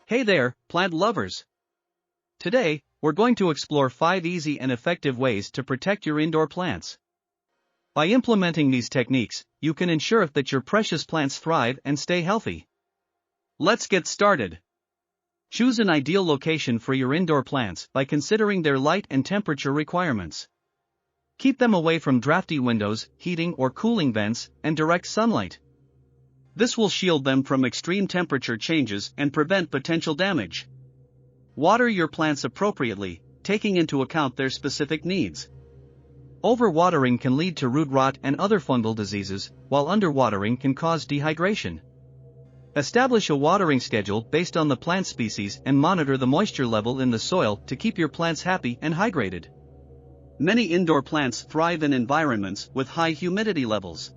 Hey there, plant lovers! Today, we're going to explore 5 easy and effective ways to protect your indoor plants. By implementing these techniques, you can ensure that your precious plants thrive and stay healthy. Let's get started. Choose an ideal location for your indoor plants by considering their light and temperature requirements. Keep them away from drafty windows, heating or cooling vents, and direct sunlight. This will shield them from extreme temperature changes and prevent potential damage. Water your plants appropriately, taking into account their specific needs. Overwatering can lead to root rot and other fungal diseases, while underwatering can cause dehydration. Establish a watering schedule based on the plant species and monitor the moisture level in the soil to keep your plants happy and hydrated. Many indoor plants thrive in environments with high humidity levels.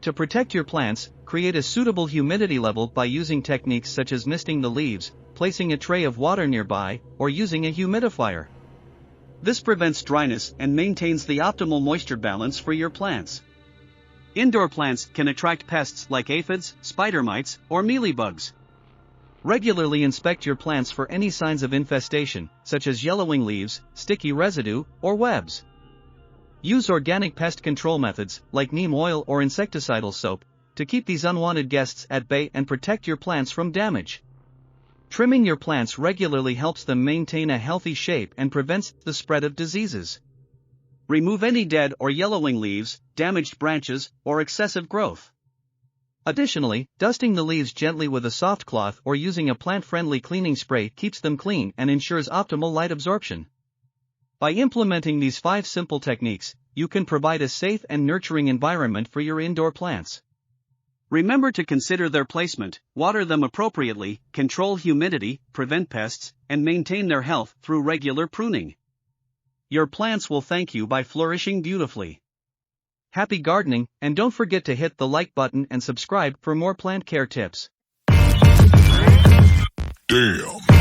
To protect your plants, create a suitable humidity level by using techniques such as misting the leaves, placing a tray of water nearby, or using a humidifier. This prevents dryness and maintains the optimal moisture balance for your plants. Indoor plants can attract pests like aphids, spider mites, or mealybugs. Regularly inspect your plants for any signs of infestation, such as yellowing leaves, sticky residue, or webs. Use organic pest control methods, like neem oil or insecticidal soap, to keep these unwanted guests at bay and protect your plants from damage. Trimming your plants regularly helps them maintain a healthy shape and prevents the spread of diseases. Remove any dead or yellowing leaves, damaged branches, or excessive growth. Additionally, dusting the leaves gently with a soft cloth or using a plant-friendly cleaning spray keeps them clean and ensures optimal light absorption. By implementing these 5 simple techniques, you can provide a safe and nurturing environment for your indoor plants. Remember to consider their placement, water them appropriately, control humidity, prevent pests, and maintain their health through regular pruning. Your plants will thank you by flourishing beautifully. Happy gardening, and don't forget to hit the like button and subscribe for more plant care tips. Damn.